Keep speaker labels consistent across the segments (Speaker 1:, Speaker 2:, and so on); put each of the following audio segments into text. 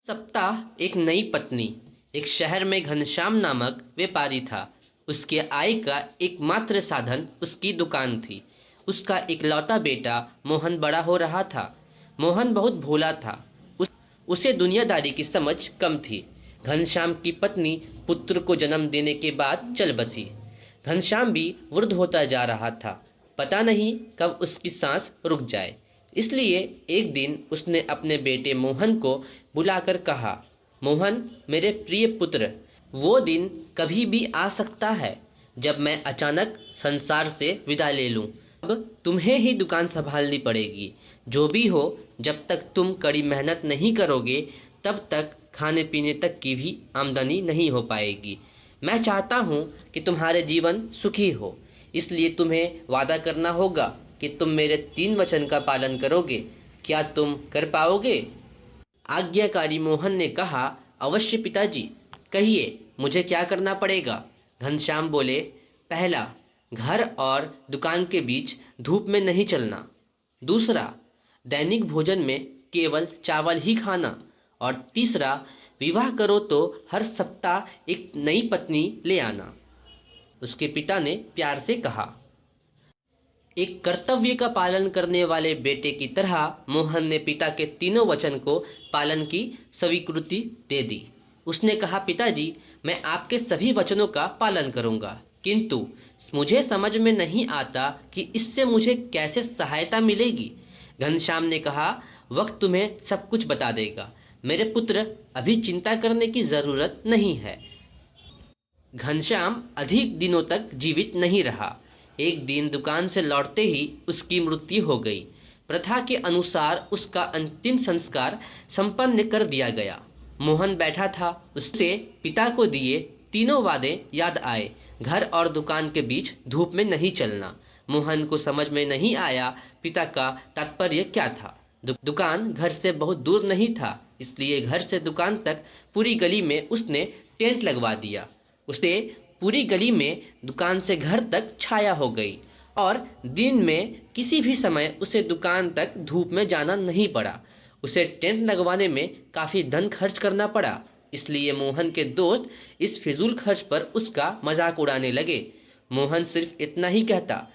Speaker 1: सप्ताह एक नई पत्नी। एक शहर में घनश्याम नामक व्यापारी था। उसके आय का एकमात्र साधन उसकी दुकान थी। उसका इकलौता बेटा मोहन बड़ा हो रहा था। मोहन बहुत भोला था। उसे दुनियादारी की समझ कम थी। घनश्याम की पत्नी पुत्र को जन्म देने के बाद चल बसी। घनश्याम भी वृद्ध होता जा रहा था। पता नहीं कब उसकी सांस रुक जाए। इसलिए एक दिन उसने अपने बेटे मोहन को बुलाकर कहा, मोहन मेरे प्रिय पुत्र, वो दिन कभी भी आ सकता है जब मैं अचानक संसार से विदा ले लूं। अब तुम्हें ही दुकान संभालनी पड़ेगी। जो भी हो, जब तक तुम कड़ी मेहनत नहीं करोगे तब तक खाने पीने तक की भी आमदनी नहीं हो पाएगी। मैं चाहता हूँ कि तुम्हारे जीवन सुखी हो, इसलिए तुम्हें वादा करना होगा कि तुम मेरे 3 वचन का पालन करोगे। क्या तुम कर पाओगे? आज्ञाकारी मोहन ने कहा, अवश्य पिताजी, कहिए मुझे क्या करना पड़ेगा। घनश्याम बोले, पहला, घर और दुकान के बीच धूप में नहीं चलना। दूसरा, दैनिक भोजन में केवल चावल ही खाना। और तीसरा, विवाह करो तो हर सप्ताह एक नई पत्नी ले आना। उसके पिता ने प्यार से कहा। एक कर्तव्य का पालन करने वाले बेटे की तरह मोहन ने पिता के तीनों वचन को पालन की स्वीकृति दे दी। उसने कहा, पिताजी, मैं आपके सभी वचनों का पालन करूंगा, किंतु मुझे समझ में नहीं आता कि इससे मुझे कैसे सहायता मिलेगी। घनश्याम ने कहा, वक्त तुम्हें सब कुछ बता देगा मेरे पुत्र, अभी चिंता करने की जरूरत नहीं है। घनश्याम अधिक दिनों तक जीवित नहीं रहा। एक दिन दुकान से लौटते ही उसकी मृत्यु हो गई। प्रथा के अनुसार उसका अंतिम संस्कार संपन्न कर दिया गया। मोहन बैठा था। उससे पिता को दिए तीनों वादे याद आए। घर और दुकान के बीच धूप में नहीं चलना। मोहन को समझ में नहीं आया पिता का तात्पर्य क्या था। दुकान घर से बहुत दूर नहीं था, इसलिए घर से दुकान तक पूरी गली में उसने टेंट लगवा दिया। उसे पूरी गली में दुकान से घर तक छाया हो गई और दिन में किसी भी समय उसे दुकान तक धूप में जाना नहीं पड़ा। उसे टेंट लगवाने में काफ़ी धन खर्च करना पड़ा, इसलिए मोहन के दोस्त इस फिजूल खर्च पर उसका मजाक उड़ाने लगे। मोहन सिर्फ इतना ही कहता,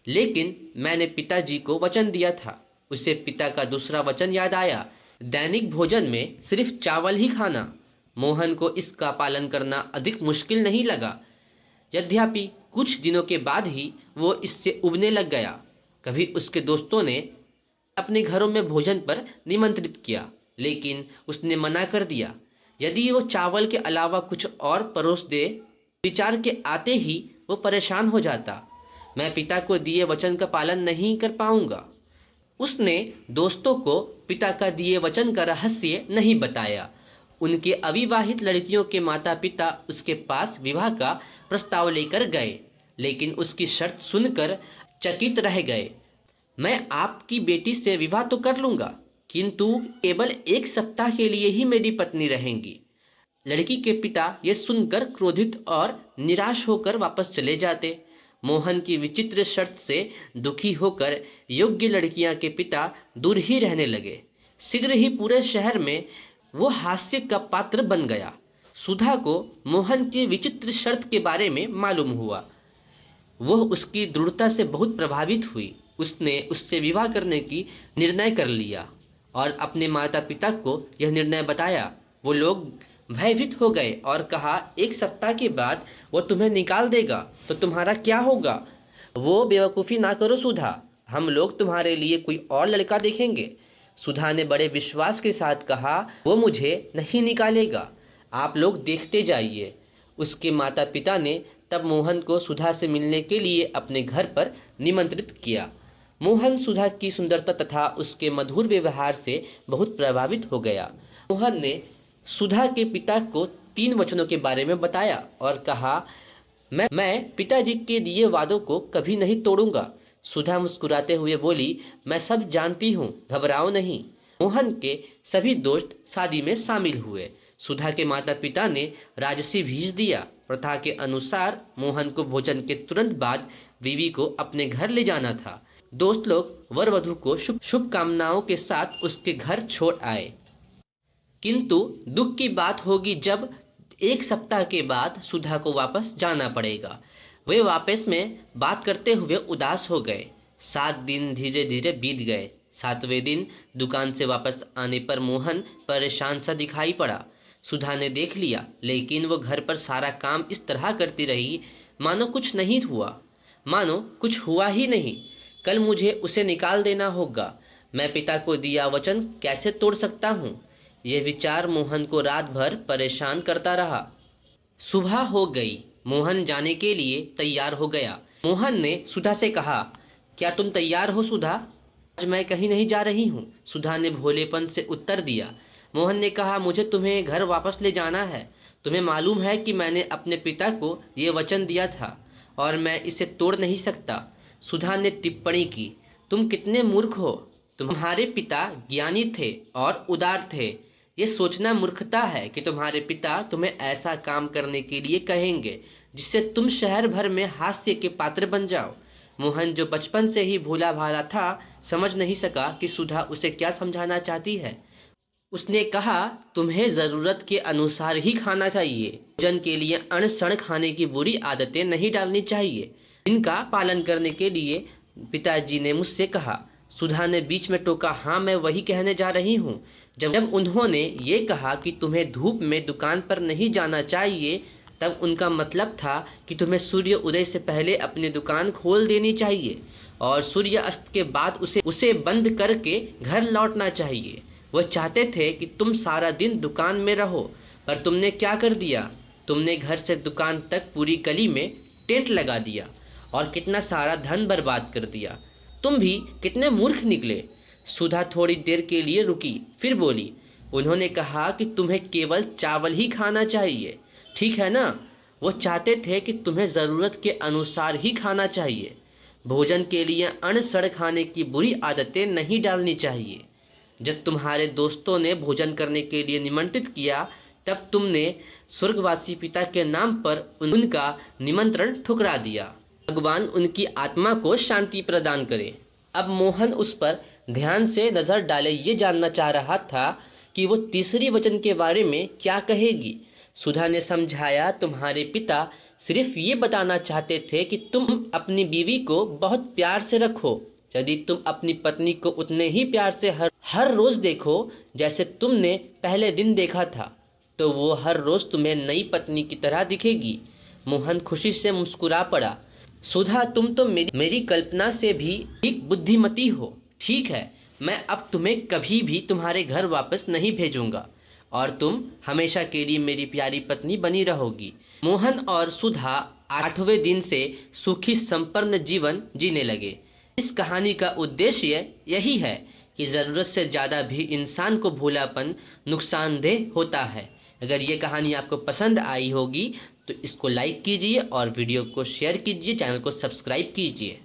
Speaker 1: लेकिन मैंने पिताजी को वचन दिया था। उसे पिता का दूसरा वचन याद आया, दैनिक भोजन में सिर्फ चावल ही खाना। मोहन को इसका पालन करना अधिक मुश्किल नहीं लगा। यद्यपि कुछ दिनों के बाद ही वो इससे उबने लग गया। कभी उसके दोस्तों ने अपने घरों में भोजन पर निमंत्रित किया, लेकिन उसने मना कर दिया। यदि वो चावल के अलावा कुछ और परोस दे, विचार के आते ही वो परेशान हो जाता। मैं पिता को दिए वचन का पालन नहीं कर पाऊंगा। उसने दोस्तों को पिता का दिए वचन का रहस्य नहीं बताया। उनके अविवाहित लड़कियों के माता पिता उसके पास विवाह का प्रस्ताव लेकर गए, लेकिन उसकी शर्त सुनकर चकित रह गए। मैं आपकी बेटी से विवाह तो कर लूंगा, किंतु केवल 1 सप्ताह के लिए ही मेरी पत्नी रहेंगी। लड़की के पिता ये सुनकर क्रोधित और निराश होकर वापस चले जाते। मोहन की विचित्र शर्त से दुखी होकर योग्य लड़कियां के पिता दूर ही रहने लगे। शीघ्र ही पूरे शहर में वो हास्य का पात्र बन गया। सुधा को मोहन की विचित्र शर्त के बारे में मालूम हुआ। वह उसकी दृढ़ता से बहुत प्रभावित हुई। उसने उससे विवाह करने की निर्णय कर लिया और अपने माता पिता को यह निर्णय बताया। वो लोग भयभीत हो गए और कहा, 1 सप्ताह के बाद वो तुम्हें निकाल देगा तो तुम्हारा क्या होगा? वो बेवकूफ़ी ना करो सुधा, हम लोग तुम्हारे लिए कोई और लड़का देखेंगे। सुधा ने बड़े विश्वास के साथ कहा, वो मुझे नहीं निकालेगा, आप लोग देखते जाइए। उसके माता पिता ने तब मोहन को सुधा से मिलने के लिए अपने घर पर निमंत्रित किया। मोहन सुधा की सुंदरता तथा उसके मधुर व्यवहार से बहुत प्रभावित हो गया। मोहन ने सुधा के पिता को 3 वचनों के बारे में बताया और कहा, मैं पिताजी के दिए वादों को कभी नहीं तोड़ूंगा। सुधा मुस्कुराते हुए बोली, मैं सब जानती हूँ, घबराओ नहीं। मोहन के सभी दोस्त शादी में शामिल हुए। सुधा के माता पिता ने राजसी भेज दिया। प्रथा के अनुसार मोहन को भोजन के तुरंत बाद बीवी को अपने घर ले जाना था। दोस्त लोग वर वधू को शुभ शुभकामनाओं के साथ उसके घर छोड़ आए, किंतु दुख की बात होगी जब 1 सप्ताह के बाद सुधा को वापस जाना पड़ेगा। वे वापस में बात करते हुए उदास हो गए। 7 दिन धीरे धीरे बीत गए। 7वें दिन दुकान से वापस आने पर मोहन परेशान सा दिखाई पड़ा। सुधा ने देख लिया, लेकिन वो घर पर सारा काम इस तरह करती रही मानो कुछ नहीं हुआ, मानो कुछ हुआ ही नहीं। कल मुझे उसे निकाल देना होगा। मैं पिता को दिया वचन कैसे तोड़ सकता हूँ? यह विचार मोहन को रात भर परेशान करता रहा। सुबह हो गई। मोहन जाने के लिए तैयार हो गया। मोहन ने सुधा से कहा, क्या तुम तैयार हो सुधा? आज मैं कहीं नहीं जा रही हूँ, सुधा ने भोलेपन से उत्तर दिया। मोहन ने कहा, मुझे तुम्हें घर वापस ले जाना है। तुम्हें मालूम है कि मैंने अपने पिता को ये वचन दिया था और मैं इसे तोड़ नहीं सकता। सुधा ने टिप्पणी की, तुम कितने मूर्ख हो। तुम्हारे पिता ज्ञानी थे और उदार थे। ये सोचना मूर्खता है कि तुम्हारे पिता तुम्हें ऐसा काम करने के लिए कहेंगे जिससे तुम शहर भर में हास्य के पात्र बन जाओ। मोहन, जो बचपन से ही भोला भाला था, समझ नहीं सका कि सुधा उसे क्या समझाना चाहती है। उसने कहा, तुम्हें ज़रूरत के अनुसार ही खाना चाहिए। भोजन के लिए अनशन खाने की बुरी आदतें नहीं डालनी चाहिए, इनका पालन करने के लिए पिताजी ने मुझसे कहा। सुधा ने बीच में टोका, हाँ मैं वही कहने जा रही हूँ। जब उन्होंने ये कहा कि तुम्हें धूप में दुकान पर नहीं जाना चाहिए, तब उनका मतलब था कि तुम्हें सूर्य उदय से पहले अपनी दुकान खोल देनी चाहिए और सूर्य अस्त के बाद उसे बंद करके घर लौटना चाहिए। वह चाहते थे कि तुम सारा दिन दुकान में रहो, पर तुमने क्या कर दिया? तुमने घर से दुकान तक पूरी गली में टेंट लगा दिया और कितना सारा धन बर्बाद कर दिया। तुम भी कितने मूर्ख निकले। सुधा थोड़ी देर के लिए रुकी, फिर बोली, उन्होंने कहा कि तुम्हें केवल चावल ही खाना चाहिए, ठीक है ना? वो चाहते थे कि तुम्हें ज़रूरत के अनुसार ही खाना चाहिए। भोजन के लिए अनसड़ खाने की बुरी आदतें नहीं डालनी चाहिए। जब तुम्हारे दोस्तों ने भोजन करने के लिए निमंत्रित किया, तब तुमने स्वर्गवासी पिता के नाम पर उनका निमंत्रण ठुकरा दिया। भगवान उनकी आत्मा को शांति प्रदान करे। अब मोहन उस पर ध्यान से नज़र डाले ये जानना चाह रहा था कि वो तीसरी वचन के बारे में क्या कहेगी। सुधा ने समझाया, तुम्हारे पिता सिर्फ ये बताना चाहते थे कि तुम अपनी बीवी को बहुत प्यार से रखो। यदि तुम अपनी पत्नी को उतने ही प्यार से हर रोज़ देखो जैसे तुमने पहले दिन देखा था, तो वो हर रोज़ तुम्हें नई पत्नी की तरह दिखेगी। मोहन खुशी से मुस्कुरा पड़ा। सुधा, तुम तो मेरी कल्पना से भी एक बुद्धिमती हो। ठीक है, मैं अब तुम्हें कभी भी तुम्हारे घर वापस नहीं भेजूंगा और तुम हमेशा के लिए मेरी प्यारी पत्नी बनी रहोगी। मोहन और सुधा 8वें दिन से सुखी संपन्न जीवन जीने लगे। इस कहानी का उद्देश्य यही है कि ज़रूरत से ज़्यादा भी इंसान को भोलापन नुकसानदेह होता है। अगर ये कहानी आपको पसंद आई होगी तो इसको लाइक कीजिए और वीडियो को शेयर कीजिए, चैनल को सब्सक्राइब कीजिए।